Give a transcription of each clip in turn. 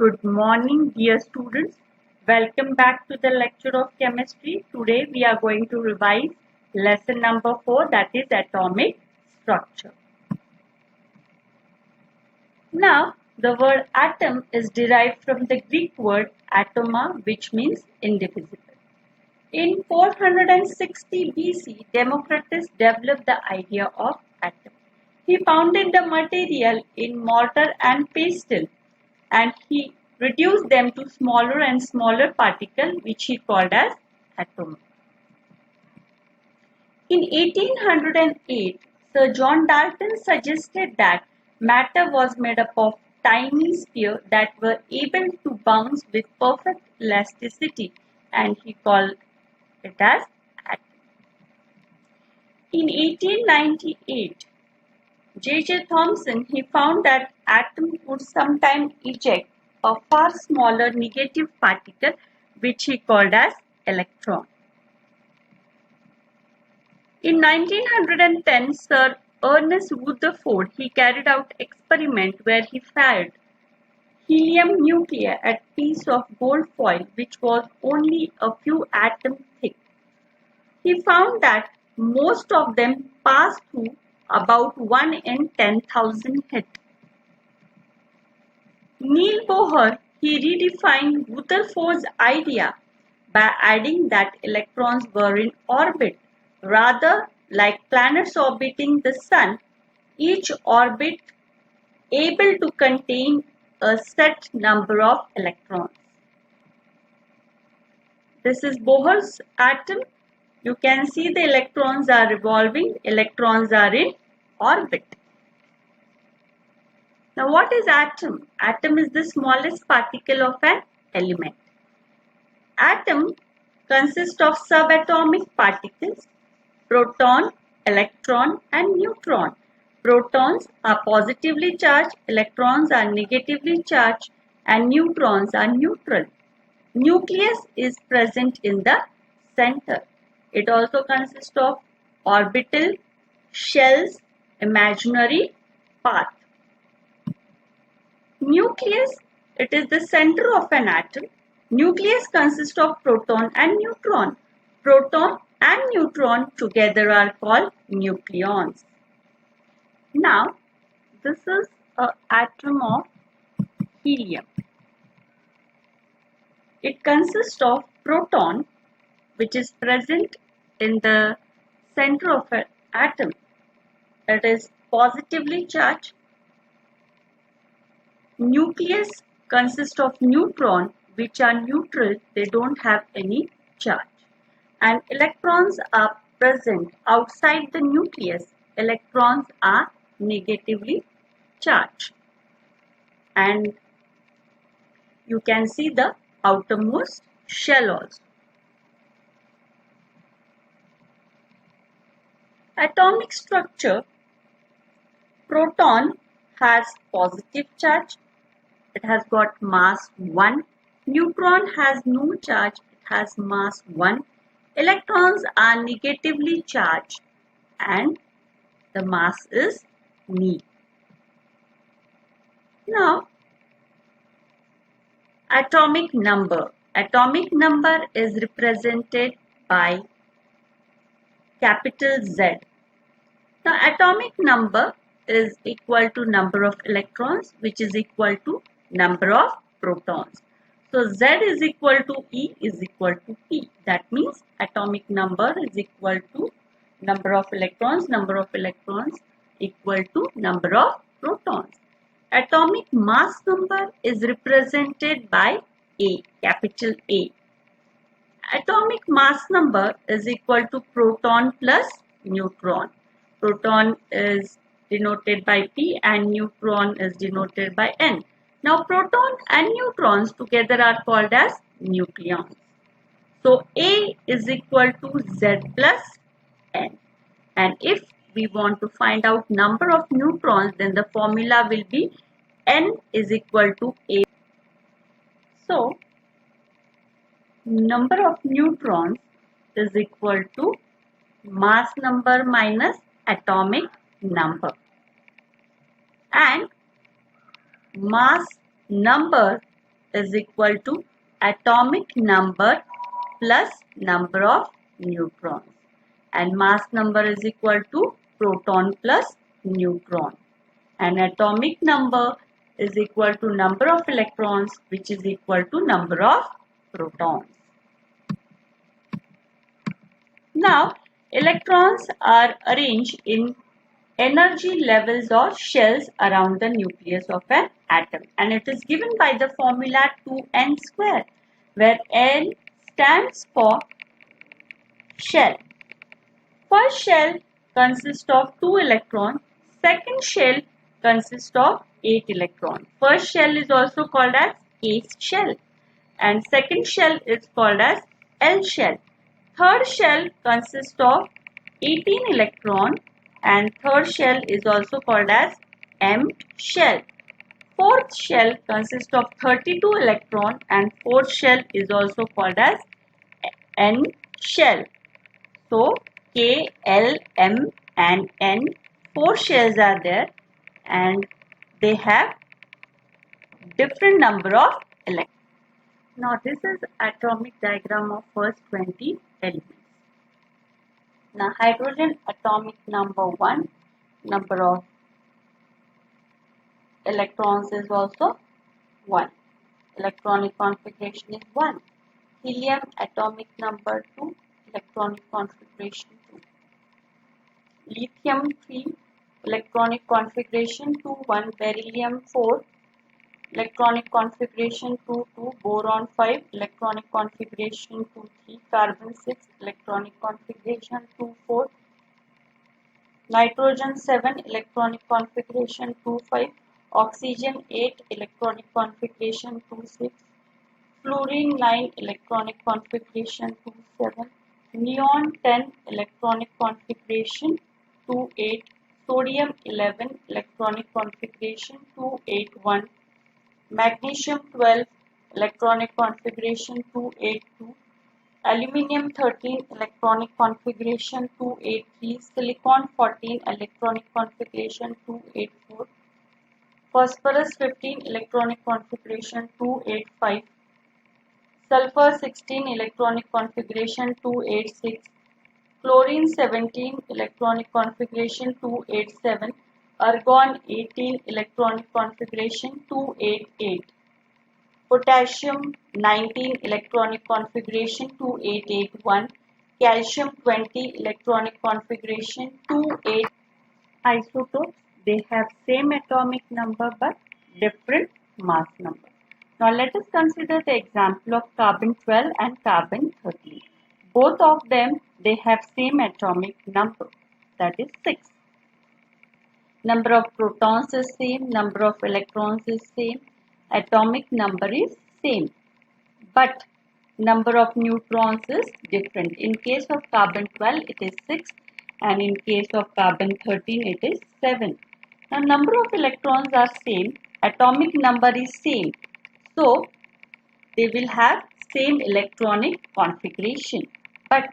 Good morning, dear students. Welcome back to the lecture of chemistry. Today we are going to revise lesson number 4, that is atomic structure. Now, the word atom is derived from the Greek word atoma, which means indivisible. In 460 BC, Democritus developed the idea of atom. He pounded the material in mortar and pestle, and he reduced them to smaller and smaller particles, which he called as atoms. In 1808, Sir John Dalton suggested that matter was made up of tiny spheres that were able to bounce with perfect elasticity, and he called it as atom. In 1898, J.J. Thomson he found that atom would sometimes eject a far smaller negative particle, which he called as electron. In 1910, Sir Ernest Rutherford he carried out experiment where he fired helium nuclei at piece of gold foil, which was only a few atoms thick. He found that most of them passed through about 1 in 10,000 hit. Niels Bohr he redefined Rutherford's idea by adding that electrons were in orbit, rather like planets orbiting the sun, each orbit able to contain a set number of electrons. This is Bohr's atom. You can see the electrons are revolving, electrons are in orbit. Now what is atom? Atom is the smallest particle of an element. Atom consists of subatomic particles, proton, electron and neutron. Protons are positively charged, electrons are negatively charged and neutrons are neutral. Nucleus is present in the center. It also consists of orbital, shells, imaginary path. Nucleus, it is the center of an atom. Nucleus consists of proton and neutron. Proton and neutron together are called nucleons. Now, this is an atom of helium. It consists of proton, which is present in the center of an atom. It is positively charged. Nucleus consists of neutron, which are neutral, they don't have any charge. And electrons are present outside the nucleus. Electrons are negatively charged. And you can see the outermost shell also. Atomic structure. Proton has positive charge. It has got mass 1. Neutron has no charge. It has mass 1. Electrons are negatively charged and the mass is nil. Now, atomic number. Atomic number is represented by capital Z. Now, atomic number is equal to number of electrons, which is equal to number of protons. So, Z is equal to E is equal to P. That means atomic number is equal to number of electrons equal to number of protons. Atomic mass number is represented by A, capital A. Atomic mass number is equal to proton plus neutron. Proton is denoted by P and neutron is denoted by N. Now proton and neutrons together are called as nucleons. So A is equal to Z plus N. And if we want to find out number of neutrons, then the formula will be N is equal to A. So number of neutrons is equal to mass number minus atomic number. And mass number is equal to atomic number plus number of neutrons, and mass number is equal to proton plus neutron, and atomic number is equal to number of electrons, which is equal to number of protons. Now, electrons are arranged in energy levels or shells around the nucleus of an atom, and it is given by the formula 2n square, where n stands for shell. First shell consists of 2 electrons, second shell consists of 8 electrons. First shell is also called as case shell, and second shell is called as L shell. Third shell consists of 18 electrons, and third shell is also called as M shell. Fourth shell consists of 32 electrons, and fourth shell is also called as N shell. So K, L, M and N, 4 shells are there, and they have different number of electrons. Now this is atomic diagram of first 20 elements. Now hydrogen atomic number 1, number of electrons is also 1. Electronic configuration is 1. Helium atomic number 2, electronic configuration 2. Lithium 3, electronic configuration 2, 1. Beryllium 4, electronic configuration 2, 2. Boron 5, electronic configuration 2, 3. Carbon 6, electronic configuration 2, 4. Nitrogen 7, electronic configuration 2, 5. Oxygen 8, electronic configuration 2, 6. Fluorine 9, electronic configuration 2, 7. Neon 10, electronic configuration 2, 8. Sodium 11, electronic configuration 2, 8, 1. Magnesium 12, electronic configuration 2, 8, 2. Aluminium 13, electronic configuration 2, 8, 3. Silicon 14, electronic configuration 2, 8, 4. Phosphorus 15, electronic configuration 2, 8, 5. Sulfur 16, electronic configuration 2, 8, 6. Chlorine 17, electronic configuration 2, 8, 7. Argon 18, electronic configuration 2, 8, 8. Potassium 19, electronic configuration 2, 8, 8, 1. Calcium 20, electronic configuration 2, 8. Isotopes, they have same atomic number but different mass number. Now let us consider the example of carbon 12 and carbon 13. Both of them, they have same atomic number, that is 6. Number of protons is same, number of electrons is same, atomic number is same, but number of neutrons is different. In case of carbon 12 it is 6, and in case of carbon 13 it is 7. Now number of electrons are same, atomic number is same, so they will have same electronic configuration. But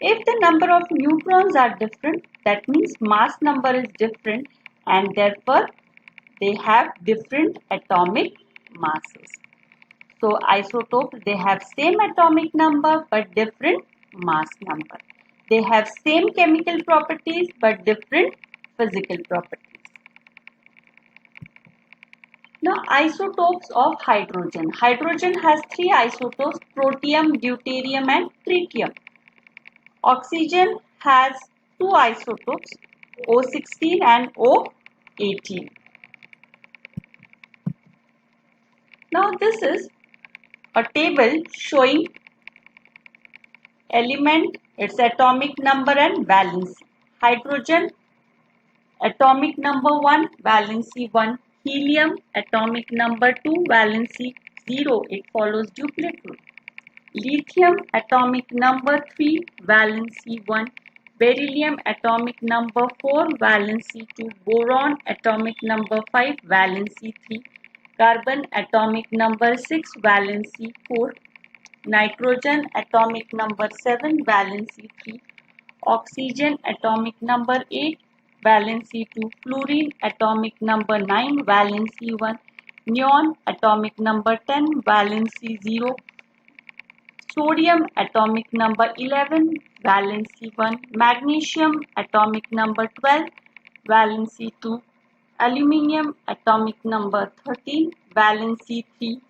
if the number of neutrons are different, that means mass number is different, and therefore they have different atomic masses. So isotopes, they have same atomic number but different mass number. They have same chemical properties but different physical properties. Now isotopes of hydrogen. Hydrogen has 3 isotopes: protium, deuterium and tritium. Oxygen has 2 isotopes, O16 and O18. Now this is a table showing element, its atomic number and valency. Hydrogen atomic number 1, valency 1. Helium atomic number 2, valency 0. It follows duplicate rule. Lithium atomic number 3, valency 1. Beryllium atomic number 4, valency 2. Boron atomic number 5, valency 3. Carbon atomic number 6, valency 4. Nitrogen atomic number 7, valency 3. Oxygen atomic number 8, valency 2. Fluorine atomic number 9, valency 1. Neon atomic number 10, valency 0. Sodium atomic number 11, valency 1. Magnesium atomic number 12, valency 2. Aluminium atomic number 13, valency 3.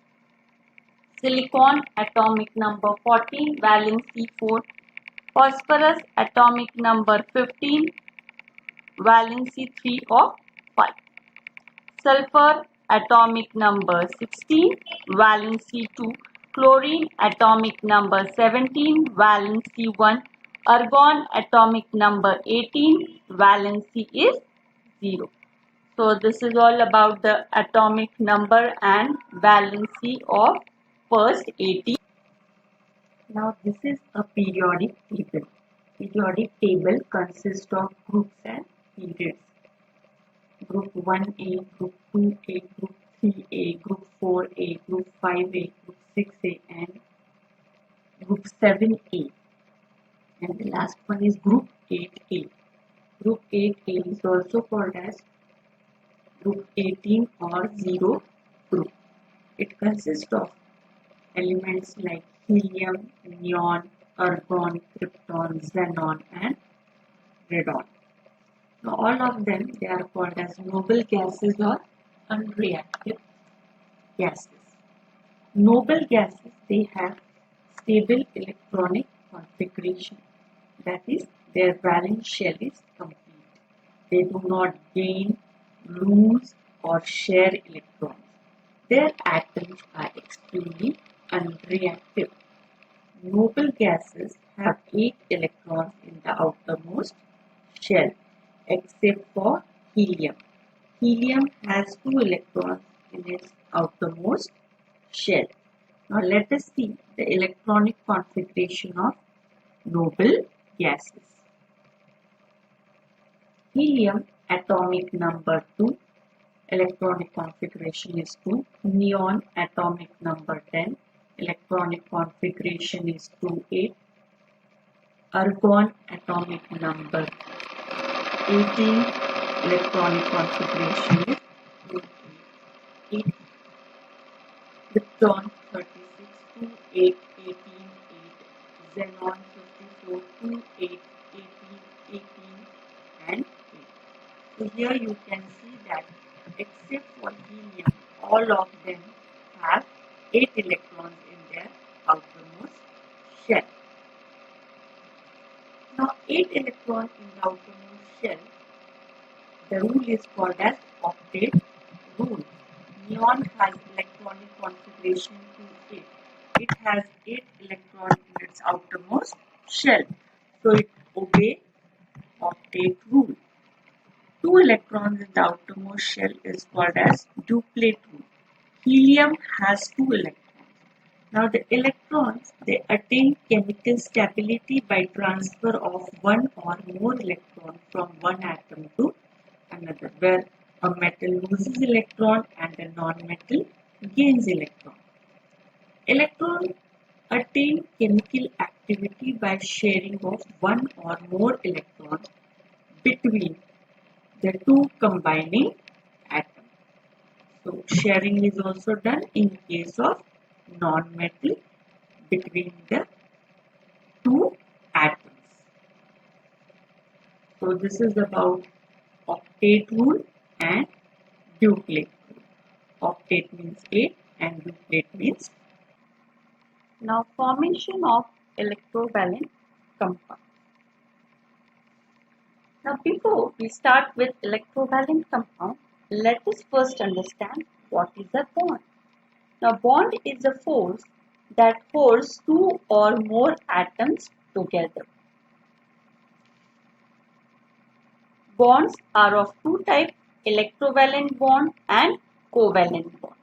Silicon atomic number 14, valency 4. Phosphorus atomic number 15, valency 3 of 5. Sulfur atomic number 16, valency 2. Chlorine atomic number 17, valency 1. Argon atomic number 18, valency is 0. So this is all about the atomic number and valency of first 18. Now this is a periodic table. Periodic table consists of groups and periods. Group 1A, Group 2A, Group 3A, Group 4A, Group 5A, Group 6A and Group 7A. And the last one is Group 8A. Group 8A is also called as Group 18 or 0 group. It consists of elements like helium, neon, argon, krypton, xenon and radon. Now all of them, they are called as noble gases or unreactive gases. Noble gases, they have stable electronic configuration. That is, their valence shell is complete. They do not gain, lose or share electrons. Their atoms are extremely unreactive. Noble gases have 8 electrons in the outermost shell, except for helium. Helium has 2 electrons in its outermost shell. Now let us see the electronic configuration of noble gases. Helium atomic number 2, electronic configuration is 2. Neon atomic number 10, electronic configuration is 2,8. Argon atomic number 18, electronic configuration is 2,8. Krypton 36, 2,8, 18, 8. Xenon 54, 2,8, 18, 18 and 8. So here you can see that except for helium, all of them have 8 electrons in their outermost shell. Now 8 electrons in the outermost shell, the rule is called as octet rule. Neon has electronic configuration 2,8. It has 8 electrons in its outermost shell. So it obeys octet rule. 2 electrons in the outermost shell is called as duplet rule. Helium has 2 electrons. Now the electrons, they attain chemical stability by transfer of one or more electrons from one atom to another, where a metal loses electron and a non-metal gains electron. Electrons attain chemical activity by sharing of one or more electrons between the two combining atoms. So sharing is also done in case of non-metal between the two atoms. So this is about octet rule and duplet rule. Octet means 8 and duplet means. Now formation of electrovalent compound. Now before we start with electrovalent compound, let us first understand what is a bond. Now bond is a force that holds two or more atoms together. Bonds are of two types, electrovalent bond and covalent bond.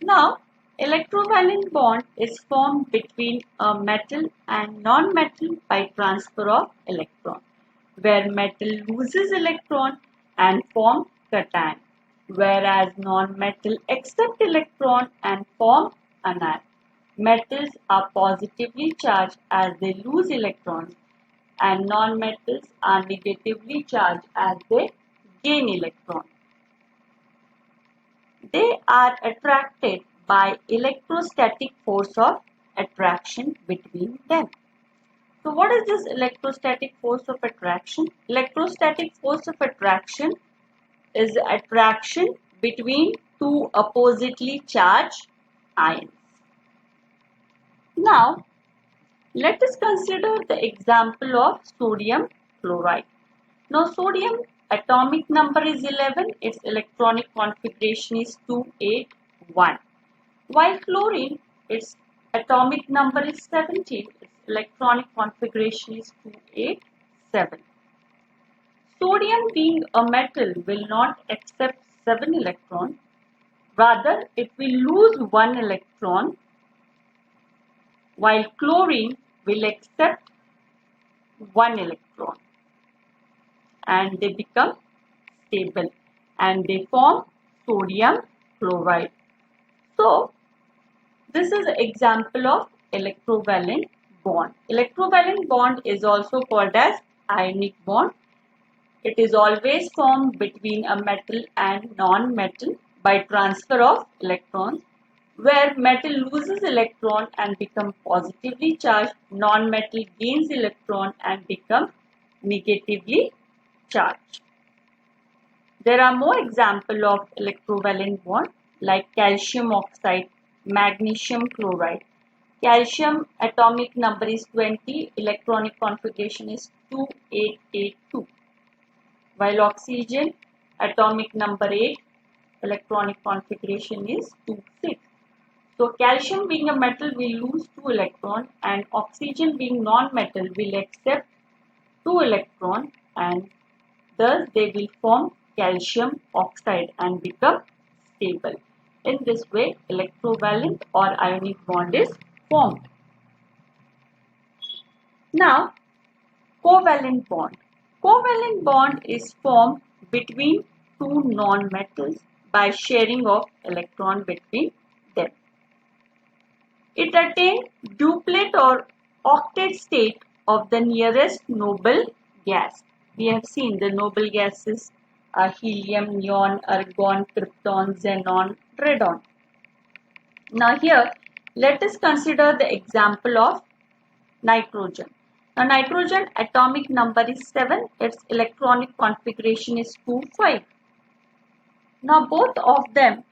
Now electrovalent bond is formed between a metal and non-metal by transfer of electron, where metal loses electron and form cation, whereas non-metal accept electron and form anion. Metals are positively charged as they lose electrons and non-metals are negatively charged as they gain electrons. they are attracted by electrostatic force of attraction between them. So what is this electrostatic force of attraction? Electrostatic force of attraction is attraction between two oppositely charged ions. Now, let us consider the example of sodium chloride. Now, sodium atomic number is 11, its electronic configuration is 281. While chlorine, its atomic number is 17, its electronic configuration is 287. Sodium being a metal will not accept 7 electrons, rather it will lose 1 electron, while chlorine will accept 1 electron and they become stable and they form sodium chloride. So, this is an example of electrovalent bond. Electrovalent bond is also called as ionic bond. It is always formed between a metal and non-metal by transfer of electrons. Where metal loses electron and become positively charged, non-metal gains electron and become negatively charged. There are more examples of electrovalent bond like calcium oxide, magnesium chloride. Calcium atomic number is 20, electronic configuration is 2882. While oxygen atomic number 8, electronic configuration is 26. So calcium being a metal will lose 2 electrons and oxygen being non-metal will accept 2 electrons and thus they will form calcium oxide and become stable. In this way, electrovalent or ionic bond is formed. Now, covalent bond. Covalent bond is formed between two non-metals by sharing of electron between them. It attains duplet or octet state of the nearest noble gas. We have seen the noble gases are helium, neon, argon, krypton, xenon, radon. Now here, let us consider the example of nitrogen. Now nitrogen atomic number is 7, its electronic configuration is 2,5. Now both of them,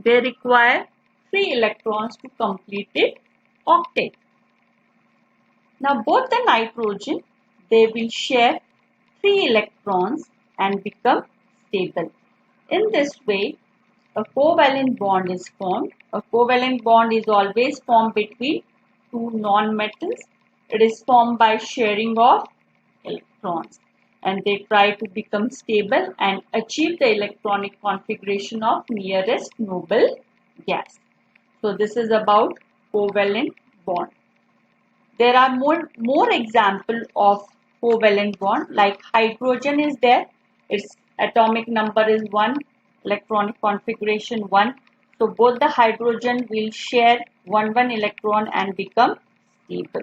they require 3 electrons to complete it octet. Now both the nitrogen, they will share 3 electrons and become stable. In this way, a covalent bond is formed. A covalent bond is always formed between two non-metals. It is formed by sharing of electrons and they try to become stable and achieve the electronic configuration of nearest noble gas. So this is about covalent bond. There are more examples of covalent bond like hydrogen is there. Its atomic number is 1, electronic configuration 1. So both the hydrogen will share 1 electron and become stable.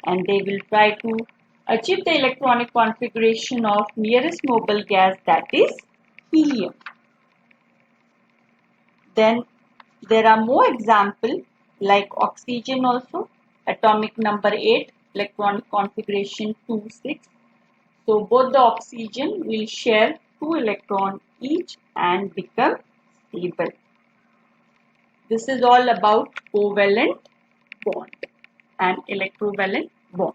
And they will try to achieve the electronic configuration of nearest noble gas, that is helium. Then there are more examples like oxygen also, atomic number 8, electronic configuration 2, 6. So both the oxygen will share 2 electrons each and become stable. This is all about covalent bond and electrovalent bond.